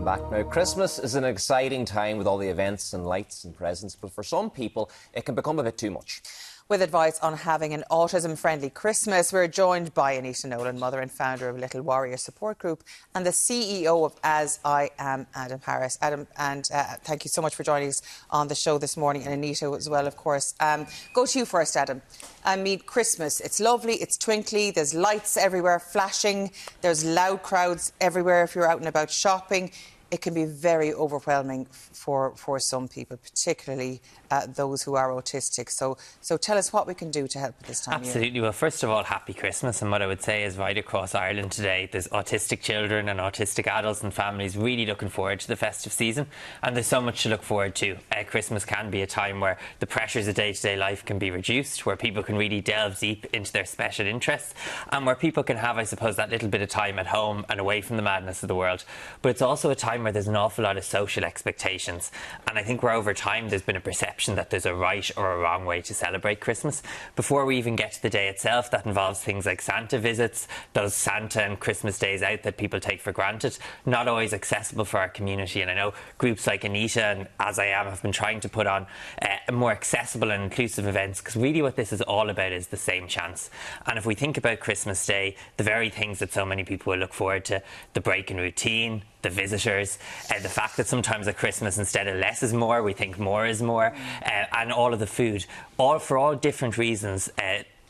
back. Now, Christmas is an exciting time with all the events and lights and presents, but for some people, it can become a bit too much. With advice on having an autism-friendly Christmas, we're joined by Anita Nolan, mother and founder of Little Warrior Support Group, and the CEO of As I Am, Adam Harris. Adam, and thank you so much for joining us on the show this morning, and Anita as well, of course. Go to you first, Adam. I mean, Christmas, it's lovely, it's twinkly, there's lights everywhere flashing, there's loud crowds everywhere if you're out and about shopping. It can be very overwhelming for some people, particularly those who are autistic. So tell us what we can do to help at this time. Absolutely. Well, first of all, happy Christmas. And what I would say is right across Ireland today, there's autistic children and autistic adults and families really looking forward to the festive season. And there's so much to look forward to. Christmas can be a time where the pressures of day-to-day life can be reduced, where people can really delve deep into their special interests, and where people can have, I suppose, that little bit of time at home and away from the madness of the world. But it's also a time where there's an awful lot of social expectations, and I think where over time there's been a perception that there's a right or a wrong way to celebrate Christmas. Before we even get to the day itself, that involves things like Santa visits, those Santa and Christmas days out that people take for granted, not always accessible for our community. And I know groups like Anita and As I Am have been trying to put on more accessible and inclusive events, because really what this is all about is the same chance. And if we think about Christmas Day, the very things that so many people will look forward to, the break in routine, the visitors, the fact that sometimes at Christmas instead of less is more, we think more is more, and all of the food, all for all different reasons.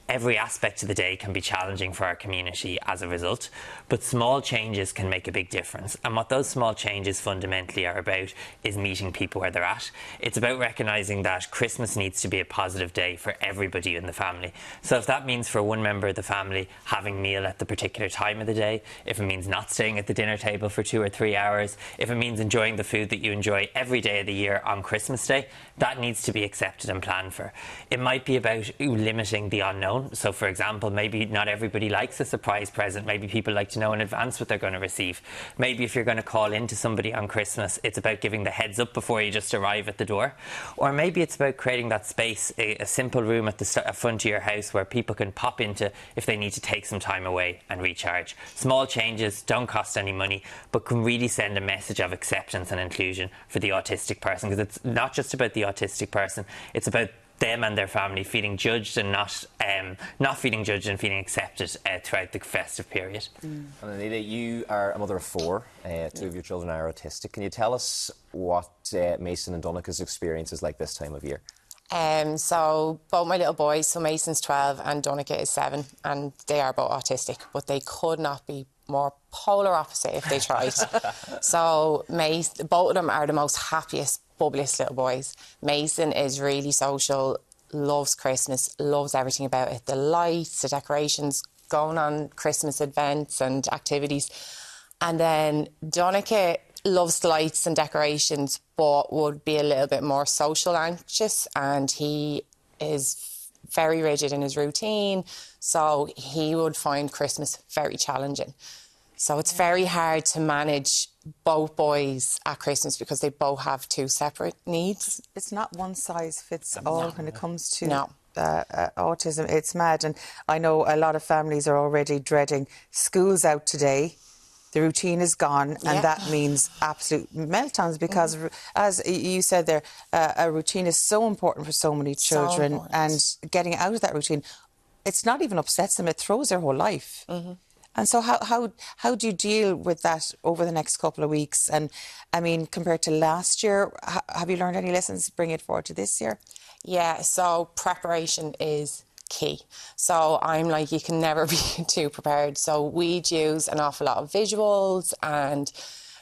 Every aspect of the day can be challenging for our community as a result, but small changes can make a big difference. And what those small changes fundamentally are about is meeting people where they're at. It's about recognising that Christmas needs to be a positive day for everybody in the family. So if that means for one member of the family having a meal at the particular time of the day, if it means not staying at the dinner table for 2 or 3 hours, if it means enjoying the food that you enjoy every day of the year on Christmas Day, that needs to be accepted and planned for. It might be about limiting the unknown. So, for example, maybe not everybody likes a surprise present. Maybe people like to know in advance what they're going to receive. Maybe if you're going to call into somebody on Christmas, it's about giving the heads up before you just arrive at the door. Or maybe it's about creating that space, a simple room at the front of your house where people can pop into if they need to take some time away and recharge. Small changes don't cost any money, but can really send a message of acceptance and inclusion for the autistic person, because it's not just about the autistic person, it's about them and their family feeling judged and not feeling judged and feeling accepted throughout the festive period. And Anita, you are a mother of 4. 2 of your children are autistic. Can you tell us what Mason and Donica's experience is like this time of year? So both my little boys, so Mason's 12 and Donica is 7, and they are both autistic, but they could not be more polar opposite if they tried. So both of them are the most happiest, bubbliest little boys. Mason is really social, loves Christmas, loves everything about it. The lights, the decorations, going on Christmas events and activities. And then Donica loves the lights and decorations, but would be a little bit more social anxious, and he is very rigid in his routine, so he would find Christmas very challenging. So it's very hard to manage both boys at Christmas because they both have 2 separate needs. It's not one size fits all when it comes to autism. It's mad, and I know a lot of families are already dreading school's out today. The routine is gone, and that means absolute meltdowns because, as you said there, a routine is so important for so many children, and getting out of that routine, it's not even upsets them, it throws their whole life. And so how do you deal with that over the next couple of weeks? And, I mean, compared to last year, have you learned any lessons to bring it forward to this year? Yeah, so preparation is key. So I'm like, you can never be too prepared. So we'd use an awful lot of visuals, and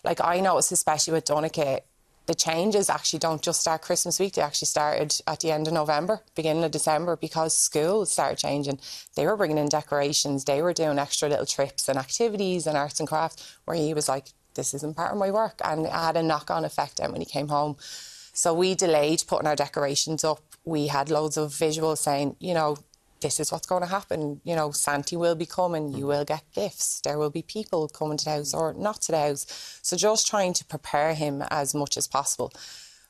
like I noticed, especially with Donica, the changes actually don't just start Christmas week. They actually started at the end of November, beginning of December, because schools started changing. They were bringing in decorations, they were doing extra little trips and activities and arts and crafts, where he was like, this isn't part of my work, and it had a knock-on effect then when he came home. So we delayed putting our decorations up. We had loads of visuals saying, you know, this is what's going to happen. You know, Santa will be coming, you will get gifts, there will be people coming to the house or not to the house. So just trying to prepare him as much as possible.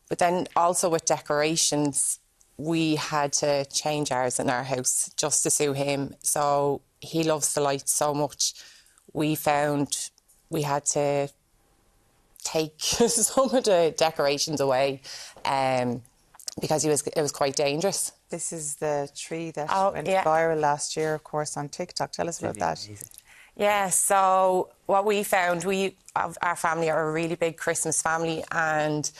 But then also with decorations, we had to change ours in our house just to suit him. So he loves the lights so much. We found we had to take some of the decorations away because it was quite dangerous. This is the tree that went yeah. viral last year, of course, on TikTok. Tell us about that. Yeah, so what we found, our family are a really big Christmas family, and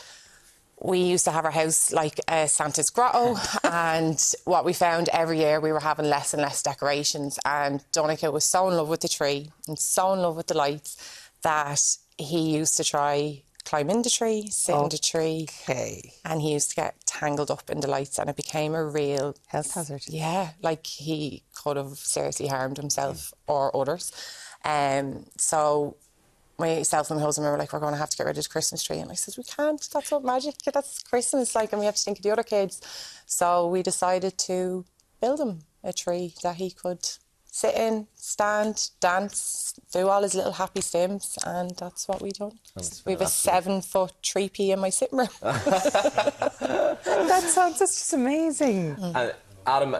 we used to have our house like a Santa's grotto. And what we found, every year we were having less and less decorations, and Donica was so in love with the tree and so in love with the lights that he used to try climb in the tree, sit in the tree, and he used to get tangled up in the lights, and it became a real health hazard. Yeah, like he could have seriously harmed himself or others. So myself and my husband were like, we're going to have to get rid of the Christmas tree. And I said, we can't, that's not magic, that's Christmas, like, and we have to think of the other kids. So we decided to build him a tree that he could sit in, stand, dance, do all his little happy stims, and that's what we done. We have a 7-foot tree in my sitting room. That sounds just amazing. Adam,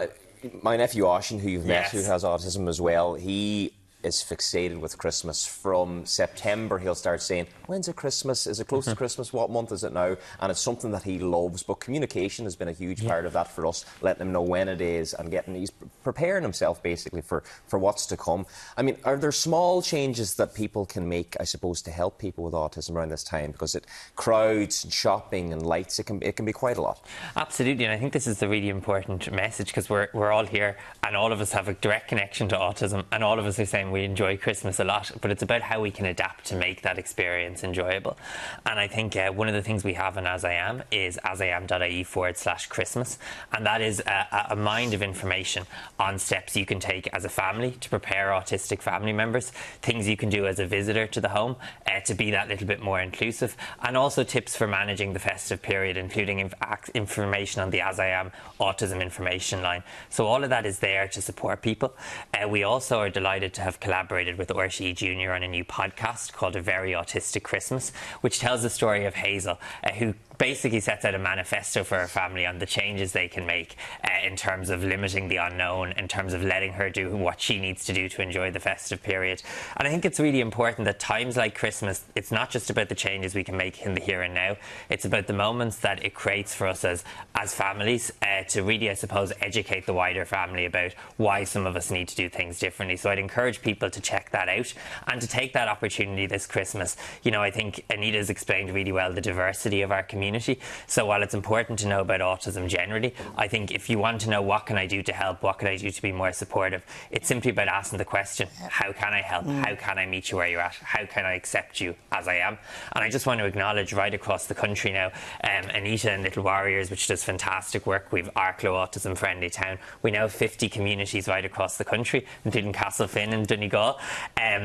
my nephew Oshin, who you've met, who has autism as well, he is fixated with Christmas. From September, he'll start saying, when's it Christmas? Is it close to Christmas? What month is it now? And it's something that he loves. But communication has been a huge part of that for us, letting him know when it is and he's preparing himself basically for what's to come. I mean, are there small changes that people can make, I suppose, to help people with autism around this time? Because crowds and shopping and lights, it can be quite a lot. Absolutely, and I think this is the really important message, because we're all here and all of us have a direct connection to autism, and all of us are saying we enjoy Christmas a lot, but it's about how we can adapt to make that experience enjoyable. And I think one of the things we have in As I Am is asIam.ie/Christmas, and that is a mind of information on steps you can take as a family to prepare autistic family members, things you can do as a visitor to the home to be that little bit more inclusive, and also tips for managing the festive period, including information on the As I Am autism information line. So all of that is there to support people. We also are delighted to have collaborated with RTE Junior on a new podcast called A Very Autistic Christmas, which tells the story of Hazel, who basically sets out a manifesto for her family on the changes they can make in terms of limiting the unknown, in terms of letting her do what she needs to do to enjoy the festive period. And I think it's really important that times like Christmas, it's not just about the changes we can make in the here and now, it's about the moments that it creates for us as families to really, I suppose, educate the wider family about why some of us need to do things differently. So I'd encourage people to check that out and to take that opportunity this Christmas. You know, I think Anita's explained really well the diversity of our community. So while it's important to know about autism generally, I think if you want to know what can I do to help, what can I do to be more supportive, it's simply about asking the question, how can I help? How can I meet you where you're at? How can I accept you as I am? And I just want to acknowledge right across the country now, Anita and Little Warriors, which does fantastic work. We've Arklow Autism Friendly Town. We now have 50 communities right across the country, including Castlefin and Donegal,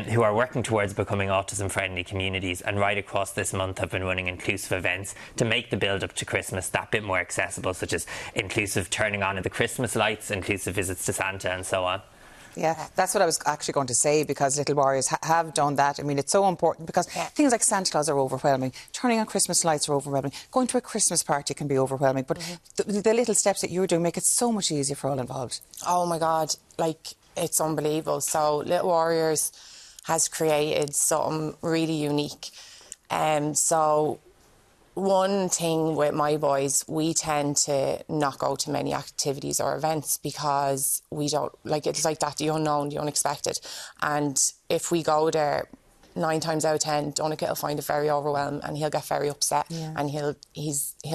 who are working towards becoming autism friendly communities, and right across this month have been running inclusive events to make the build up to Christmas that bit more accessible, such as inclusive turning on of the Christmas lights, inclusive visits to Santa and so on. Yeah, that's what I was actually going to say, because Little Warriors have done that. I mean, it's so important, because things like Santa Claus are overwhelming, turning on Christmas lights are overwhelming, going to a Christmas party can be overwhelming, but the little steps that you're doing make it so much easier for all involved. Oh my God, like, it's unbelievable. So Little Warriors has created something really unique. So one thing with my boys, we tend to not go to many activities or events because we don't, like, it's like that, the unknown, the unexpected. And if we go there, 9 times out of 10, Donica will find it very overwhelming and he'll get very upset and he'll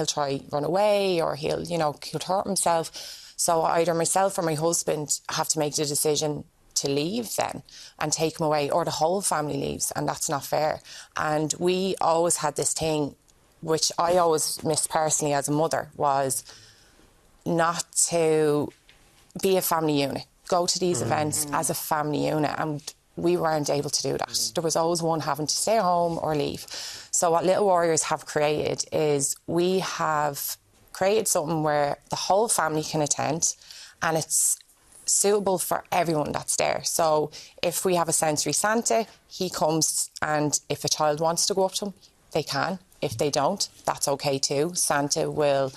try run away, or he'll hurt himself. So either myself or my husband have to make the decision to leave then and take him away, or the whole family leaves, and that's not fair. And we always had this thing, which I always missed personally as a mother, was not to be a family unit, go to these events as a family unit, and we weren't able to do that. There was always one having to stay home or leave. So what Little Warriors have created is we have created something where the whole family can attend, and it's suitable for everyone that's there. So if we have a sensory Santa, he comes, and if a child wants to go up to him, they can. If they don't, that's okay too. Santa will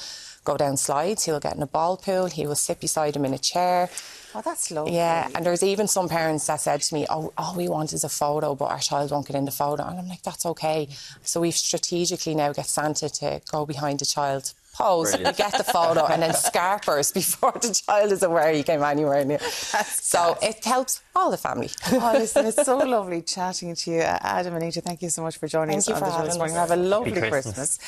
go down slides, he'll get in a ball pool, he will sit beside him in a chair. Oh, that's lovely. Yeah, and there's even some parents that said to me, oh, all we want is a photo, but our child won't get in the photo. And I'm like, that's okay. So we've strategically now get Santa to go behind the child, pose, we get the photo, and then scarpers before the child is aware he came anywhere near. So it helps all the family. Oh, listen, it's so lovely chatting to you. Adam and Anita, thank you so much for joining us on the show this morning. Have a lovely Christmas.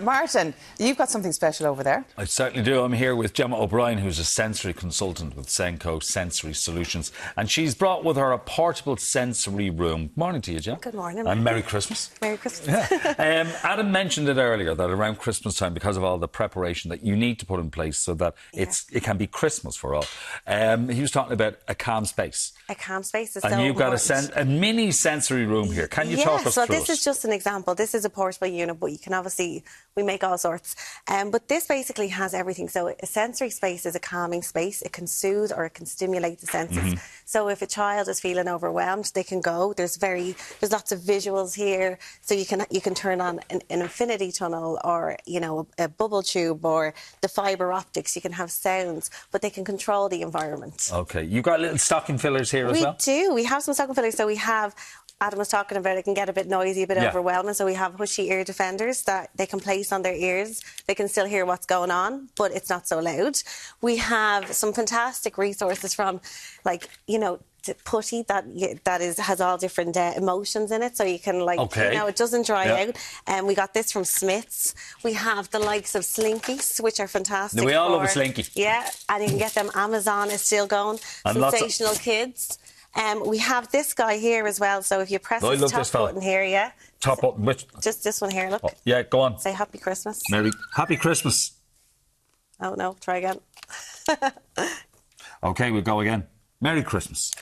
Martin, you've got something special over there. I certainly do. I'm here with Gemma O'Brien, who's a sensory consultant with Senko Sensory Solutions, and she's brought with her a portable sensory room. Morning to you, Gemma. Good morning. And Merry Christmas. Merry Christmas. Yeah. Adam mentioned it earlier that around Christmas time, because of all the preparation that you need to put in place so that it can be Christmas for all. He was talking about a calm space. A calm space is and so you've got important. a mini sensory room here. Can you talk us through this is just an example. This is a portable unit, but you can obviously, we make all sorts. But this basically has everything. So a sensory space is a calming space. It can soothe or it can stimulate the senses. So if a child is feeling overwhelmed, they can go. There's lots of visuals here. So you can turn on an infinity tunnel, or, you know, a bubble tube, or the fibre optics. You can have sounds, but they can control the environment. Okay. You've got little stocking fillers here as well? We do. We have some stocking fillers. So we have, Adam was talking about, it can get a bit noisy, a bit overwhelming. So we have hushy ear defenders that they can place on their ears. They can still hear what's going on, but it's not so loud. We have some fantastic resources from, like, you know, putty that has all different emotions in it, so you can, like, you know, it doesn't dry out. And we got this from Smith's. We have the likes of Slinkies, which are fantastic. We all love a Slinky. Yeah, and you can get them. Amazon is still going. And Sensational Kids. We have this guy here as well. So if you press this top button here, top button, which? Just this one here. Look. Oh, yeah, go on. Say Happy Christmas. Happy Christmas. Oh no, try again. Okay, we'll go again. Merry Christmas.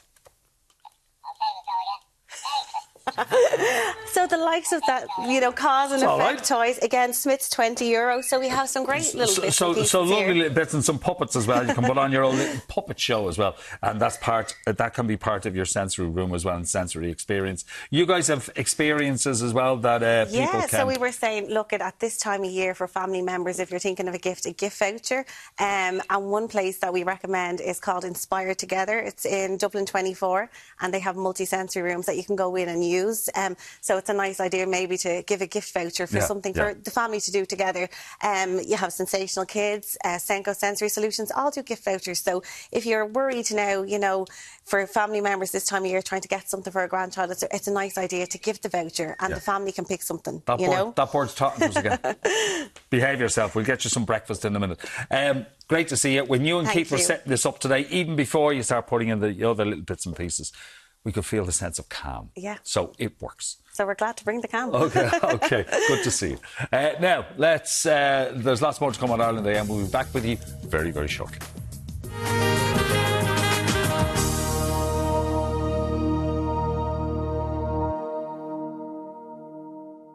So the likes of that, you know, cause and effect toys. Again, Smith's €20. So we have some great little bits and pieces so lovely here. little bits and some puppets as well. You can put on your own little puppet show as well, and that can be part of your sensory room as well, and sensory experience. You guys have experiences as well that people can. So we were saying, look, at this time of year for family members, if you're thinking of a gift voucher. And one place that we recommend is called Inspire Together. It's in Dublin 24, and they have multi-sensory rooms that you can go in and use. So it's a nice idea maybe to give a gift voucher for something for the family to do together. You have Sensational Kids, Senko Sensory Solutions, all do gift vouchers. So if you're worried now, you know, for family members this time of year trying to get something for a grandchild, it's a nice idea to give the voucher, and the family can pick something. That board's talking to us again. Behave yourself. We'll get you some breakfast in a minute. Great to see you. When you and Keith were setting this up today, even before you start putting in the other little bits and pieces, we could feel the sense of calm. Yeah. So it works. So we're glad to bring the calm. Okay. Good to see you. Now, there's lots more to come on Ireland AM. We'll be back with you very, very shortly.